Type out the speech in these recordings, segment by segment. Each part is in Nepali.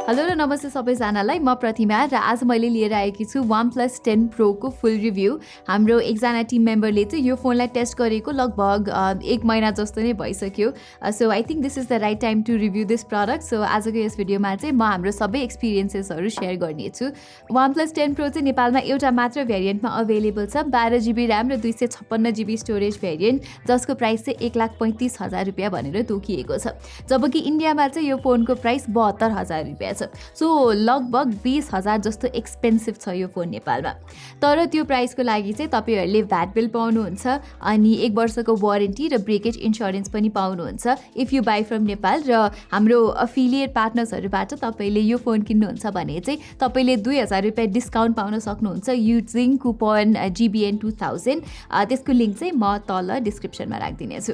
हेलो र नमस्ते सबैजनालाई, म प्रतिमा र आज मैले लिएर आएकी छु OnePlus 10 Pro को फुल रिभ्यू। हाम्रो एकजना टिम मेम्बरले चाहिँ यो फोनलाई टेस्ट गरेको लगभग 1 महिना जस्तो नै भइसक्यो। So I think this is the right time to review this product. So आजको यस भिडियोमा चाहिँ म हाम्रो सबै एक्सपिरियन्सेसहरू सेयर गर्नेछु। OnePlus 10 Pro चाहिँ नेपालमा एउटा मात्र भेरिएन्टमा अवेलेबल छ, 12GB ऱ्याम र 256GB स्टोरेज भेरिएन्ट, जसको प्राइस चाहिँ 1,35,000 रुपियाँ भनेर तोकिएको छ। जबकि इन्डियामा चाहिँ यो फोनको प्राइस 72,000 रुपियाँ छ। सो लगभग 20,000 जस्तो एक्सपेन्सिभ छ यो फोन नेपालमा। तर त्यो प्राइसको लागि चाहिँ तपाईँहरूले भ्याट बिल पाउनुहुन्छ, अनि 1 वर्षको वारेन्टी र ब्रेकेज इन्सुरेन्स पनि पाउनुहुन्छ if you by from Nepal. र हाम्रो अफिलिएट पार्टनर्सहरूबाट तपाईँले यो फोन किन्नुहुन्छ भने चाहिँ तपाईँले 2,000 रुपियाँ डिस्काउन्ट पाउन सक्नुहुन्छ युजिङ कुपन GBN 2000। त्यसको लिङ्क चाहिँ म तल डिस्क्रिप्सनमा राखिदिनेछु।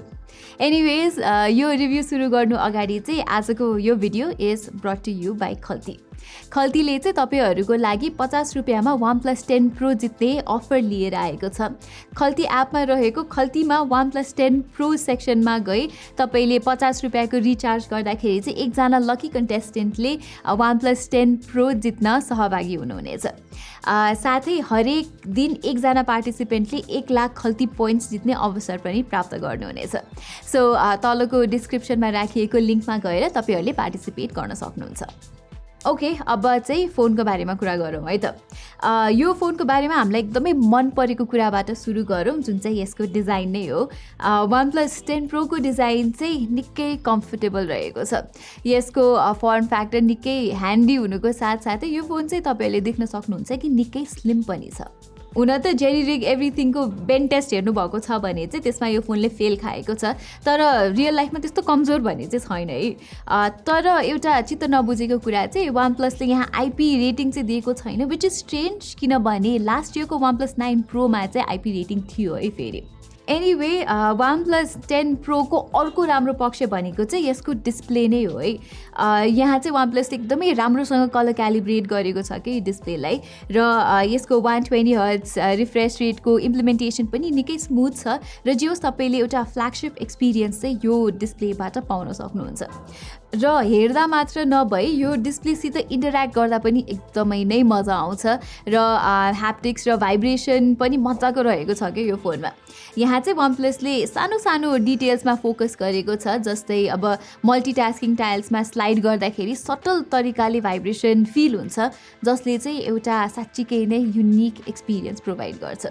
एनिवेज, यो रिभ्यू सुरु गर्नु अगाडि चाहिँ आजको यो video is brought to you by खल्तीले चाहिँ तपाईँहरूको लागि 50 रुपियाँमा OnePlus 10 Pro जित्ने अफर लिएर आएको छ। खल्ती एपमा रहेको खल्तीमा OnePlus 10 Pro सेक्सनमा गई तपाईँले 50 रुपियाँको रिचार्ज गर्दाखेरि चाहिँ एकजना लकी कन्टेस्टेन्टले OnePlus 10 Pro जित्न सहभागी हुनुहुनेछ। साथै हरेक दिन एकजना पार्टिसिपेन्टले 1 लाख खल्ती पोइन्ट्स जित्ने अवसर पनि प्राप्त गर्नुहुनेछ। सो तलको डिस्क्रिप्सनमा राखिएको लिङ्कमा गएर तपाईँहरूले पार्टिसिपेट गर्न सक्नुहुन्छ। ओके, अब चाहिँ फोनको बारेमा कुरा गरौँ है त। यो फोनको बारेमा हामीलाई एकदमै मन परेको कुराबाट सुरु गरौँ, जुन चाहिँ यसको डिजाइन नै हो। OnePlus 10 Pro को डिजाइन चाहिँ निकै कम्फर्टेबल रहेको छ। यसको फर्म फ्याक्टर निकै ह्यान्डी हुनुको साथसाथै यो फोन चाहिँ तपाईँहरूले देख्न सक्नुहुन्छ कि निकै स्लिम पनि छ। हुन त जेनेरिक एभ्रिथिङको बेन टेस्ट हेर्नुभएको छ भने चाहिँ त्यसमा यो फोनले फेल खाएको छ, तर रियल लाइफमा त्यस्तो कमजोर भन्ने चाहिँ छैन है। तर एउटा चित्त नबुझेको कुरा चाहिँ OnePlusले यहाँ IP रेटिङ चाहिँ दिएको छैन, विच इज स्ट्रेन्ज, किनभने लास्ट इयरको OnePlus 9 Proमा चाहिँ IP रेटिङ थियो है फेरि। एनिवे, OnePlus 10 Pro को अर्को राम्रो पक्ष भनेको चाहिँ यसको डिस्प्ले नै हो है। यहाँ चाहिँ OnePlusले एकदमै राम्रोसँग कलर क्यालिब्रेट गरेको छ कि डिस्प्लेलाई, र यसको 120 हर्ट्ज रिफ्रेस रेटको इम्प्लिमेन्टेसन पनि निकै स्मुथ छ, र जे होस् तपाईँले एउटा फ्ल्यागसिप एक्सपिरियन्स चाहिँ यो डिस्प्लेबाट पाउन सक्नुहुन्छ। र हेर्दा मात्र नभई यो डिस्प्लेसित इन्टरेक्ट गर्दा पनि एकदमै नै मजा आउँछ, र ह्याप्टिक्स र भाइब्रेसन पनि मजाको रहेको छ कि यो फोनमा। यहाँ चाहिँ OnePlusले सानो सानो डिटेल्समा फोकस गरेको छ, जस्तै अब मल्टिटास्किङ टाइल्समा स्लाइड गर्दाखेरि सटल तरिकाले भाइब्रेसन फिल हुन्छ, जसले चाहिँ एउटा साँच्चीकै नै युनिक एक्सपिरियन्स प्रोभाइड गर्छ।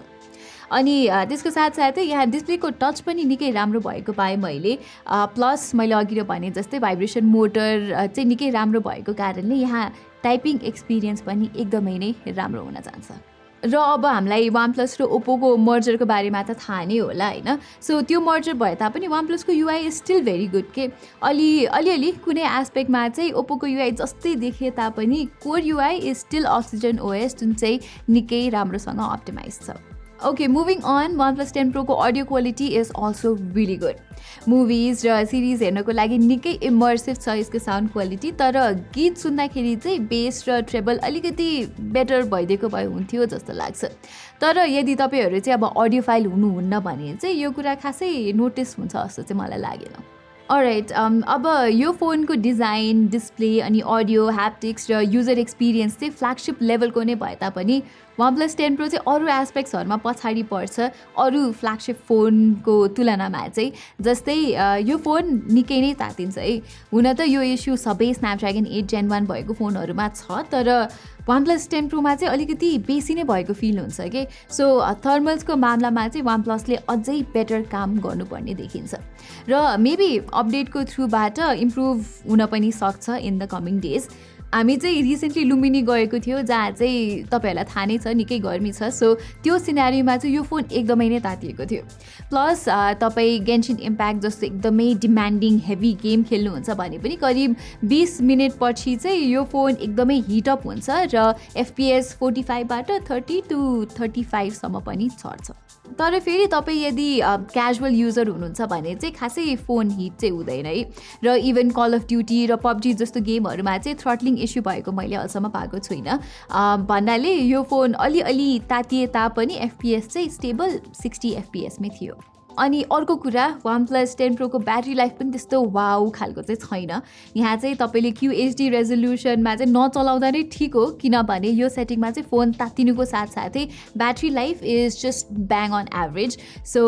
अनि त्यसको साथसाथै यहाँ डिस्प्लेको टच पनि निकै राम्रो भएको पाएँ मैले। प्लस मैले अघि भने जस्तै भाइब्रेसन मोटर चाहिँ निकै राम्रो भएको कारणले यहाँ टाइपिङ एक्सपिरियन्स पनि एकदमै नै राम्रो हुन जान्छ। र अब हामीलाई OnePlus र ओप्पोको मर्जरको बारेमा त थाहा नै होला होइन। सो त्यो मर्जर भए तापनि OnePlusको UI is still very good के। अलिअलि कुनै एस्पेक्टमा चाहिँ ओप्पोको UI जस्तै देखे तापनि core UI is still Oxygen OS, जुन चाहिँ निकै राम्रोसँग अप्टिमाइज छ। Okay, moving on, OnePlus 10 Pro को audio quality is also really good. Movies र सिरिज हेर्नको लागि निकै इमर्सिभ छ यसको साउन्ड क्वालिटी, तर गीत सुन्दाखेरि चाहिँ बेस र ट्रेबल अलिकति बेटर भइदिएको भए हुन्थ्यो जस्तो लाग्छ। तर यदि तपाईँहरू चाहिँ अब अडियो फाइल हुनुहुन्न भने चाहिँ यो कुरा खासै नोटिस हुन्छ जस्तो चाहिँ मलाई लागेन। अलराइट, अब यो फोनको डिजाइन, डिस्प्ले अनि अडियो, ह्याप्टिक्स र युजर एक्सपिरियन्स चाहिँ फ्ल्यागसिप लेभलको नै भए तापनि OnePlus 10 Pro चाहिँ अरू एस्पेक्ट्सहरूमा पछाडि पर्छ अरू फ्ल्यागसिप फोनको तुलनामा चाहिँ। जस्तै यो फोन निकै नै तातिन्छ है। हुन त यो इस्यु सबै स्न्यापड्रागन 8 Gen 1 भएको फोनहरूमा छ, तर OnePlus 10 Proमा चाहिँ अलिकति बेसी नै भएको फिल हुन्छ कि। सो थर्मल्सको मामलामा चाहिँ OnePlusले अझै बेटर काम गर्नुपर्ने देखिन्छ, र मेबी अपडेटको थ्रुबाट इम्प्रुभ हुन पनि सक्छ इन द कमिङ डेज। हामी चाहिँ रिसेन्टली लुम्बिनी गएको थियो, जहाँ चाहिँ तपाईँहरूलाई थाहा नै छ निकै गर्मी छ। सो त्यो सिनारीमा चाहिँ यो फोन एकदमै नै तातिएको थियो। प्लस तपाईँ गेन्शिन इम्प्याक्ट जस्तो एकदमै डिमान्डिङ हेभी गेम खेल्नुहुन्छ भने पनि करिब 20 मिनट पछि चाहिँ यो फोन एकदमै हिटअप हुन्छ, र FPS 45बाट 30 to 35 सम्म पनि चढ्छ। तर फेरि तपाईँ यदि क्याजुअल युजर हुनुहुन्छ भने चाहिँ खासै फोन हिट चाहिँ हुँदैन है। र इभन कल अफ ड्युटी र PUBG जस्तो गेमहरूमा चाहिँ थ्रटलिङ इस्यु भएको मैले अहिलेसम्म पाएको छुइनँ। भन्नाले यो फोन अलिअलि तातिए तापनि FPS चाहिँ स्टेबल 60 FPS मै थियो। अनि अर्को कुरा OnePlus 10 Pro को ब्याट्री लाइफ पनि त्यस्तो वाउ खालको चाहिँ छैन। यहाँ चाहिँ तपाईँले QHD रेजोल्युसनमा चाहिँ नचलाउँदा नै ठिक हो, किनभने यो सेटिङमा चाहिँ फोन तात्तिनुको साथसाथै battery life is just bang on average. So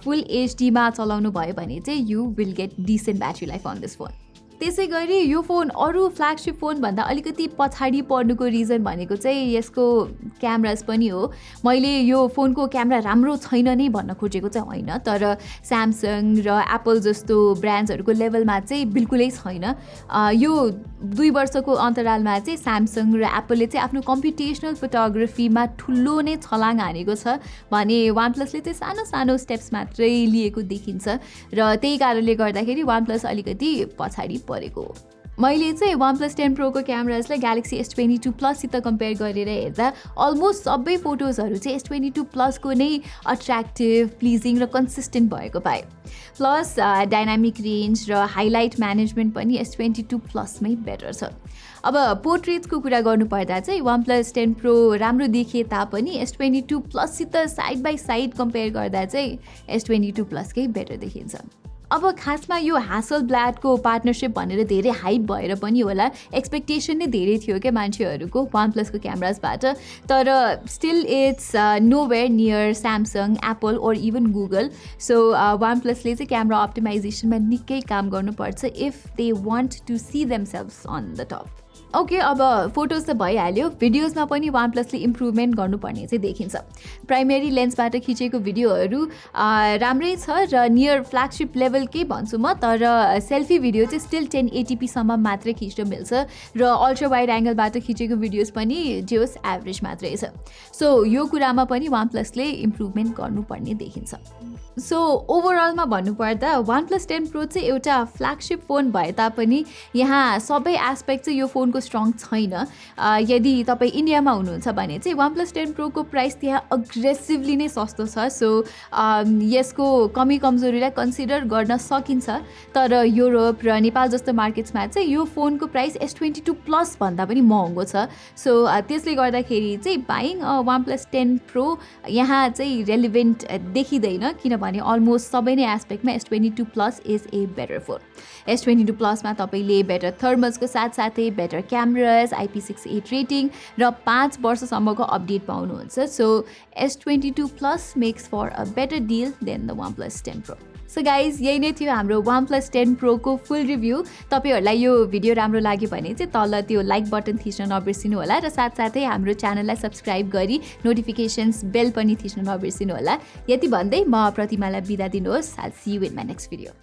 full एचडीमा चलाउनु भयो भने चाहिँ you will get decent battery life on this phone. त्यसै गरी यो फोन अरू फ्ल्यागसिप फोनभन्दा अलिकति पछाडि पर्नुको रिजन भनेको चाहिँ यसको क्यामराज पनि हो। मैले यो फोनको क्यामेरा राम्रो छैन नै भन्न खोजेको चाहिँ होइन, तर स्यामसङ र एप्पल जस्तो ब्रान्ड्सहरूको लेभलमा चाहिँ बिल्कुलै छैन। यो 2 वर्षको अन्तरालमा चाहिँ स्यामसङ र एप्पलले चाहिँ आफ्नो कम्प्युटेसनल फोटोग्राफीमा ठुलो नै छलाङ हानेको छ भने OnePlusले चाहिँ सानो सानो स्टेप्स मात्रै लिएको देखिन्छ र त्यही कारणले गर्दाखेरि OnePlus अलिकति पछाडि परेको। मैले चाहिँ OnePlus 10 Pro को क्यामेराजलाई Galaxy S22 Plus सित कम्पेयर गरेर हेर्दा अलमोस्ट सबै फोटोजहरू चाहिँ S22 Plus को नै अट्र्याक्टिभ, प्लिजिङ र कन्सिस्टेन्ट भएको पाएँ। प्लस डाइनामिक रेन्ज र हाइलाइट म्यानेजमेन्ट पनि S22 Plus मै बेटर छ। अब पोर्ट्रेट्सको कुरा गर्नुपर्दा चाहिँ OnePlus 10 Pro राम्रो देखिए तापनि S22 Plus सित साइड बाई साइड कम्पेयर गर्दा चाहिँ S22 Plus कै बेटर देखिन्छ। अब खासमा यो ह्यासलब्ल्याडको पार्टनरसिप भनेर धेरै हाइप भएर पनि होला, एक्सपेक्टेसन नै धेरै थियो क्या मान्छेहरूको OnePlusको क्यामराजबाट, तर still it's nowhere near Samsung, Apple और इभन गुगल। सो OnePlusले चाहिँ क्यामरा अप्टिमाइजेसनमा निकै काम गर्नुपर्छ if they want to see themselves on the top. Okay, अब फोटोज त भइहाल्यो, भिडियोजमा पनि OnePlusले इम्प्रुभमेन्ट गर्नुपर्ने चाहिँ देखिन्छ। प्राइमेरी लेन्सबाट खिचेको भिडियोहरू राम्रै छ र नियर फ्ल्यागसिप लेभलकै भन्छु म, तर सेल्फी भिडियो चाहिँ स्टिल 1080pसम्म मात्रै खिच्न मिल्छ र अल्ट्रा वाइड एङ्गलबाट खिचेको भिडियोज पनि जे होस् एभरेज मात्रै छ। सो यो कुरामा पनि OnePlusले इम्प्रुभमेन्ट गर्नुपर्ने देखिन्छ। सो ओभरअलमा भन्नुपर्दा OnePlus 10 Pro चाहिँ एउटा फ्ल्यागसिप फोन भए तापनि यहाँ सबै एस्पेक्ट चाहिँ यो फोनको स्ट्रङ छैन। यदि तपाईँ इन्डियामा हुनुहुन्छ भने चाहिँ OnePlus 10 Pro को प्राइस त्यहाँ अग्रेसिभली नै सस्तो छ। सो यसको कमी कमजोरीलाई कन्सिडर गर्न सकिन्छ, तर युरोप र नेपाल जस्तो मार्केट्समा चाहिँ यो फोनको प्राइस S22 Plus भन्दा पनि महँगो छ। सो त्यसले गर्दाखेरि चाहिँ बाइङ OnePlus 10 Pro यहाँ चाहिँ रेलिभेन्ट देखिँदैन, किनभने अलमोस्ट सबै नै एस्पेक्टमा S22 Plus is a better phone. S22 Plusमा तपाईँले बेटर थर्मल्सको साथसाथै बेटर क्यामराज, IP68 रेटिङ र 5 वर्षसम्मको अपडेट पाउनुहुन्छ। So S22 Plus makes for a better deal than the OnePlus 10 Pro। So guys, यही नै थियो हाम्रो OnePlus 10 Pro को फुल रिभ्यू। तपाईँहरूलाई यो भिडियो राम्रो लाग्यो भने चाहिँ तल त्यो लाइक बटन थिच्न नबिर्सिनु होला र साथसाथै हाम्रो च्यानललाई सब्सक्राइब गरी नोटिफिकेसन्स बेल पनि थिच्न नबिर्सिनु होला। यति भन्दै म प्रतिमालाई बिदा दिनुहोस्। I'll see you in my next video.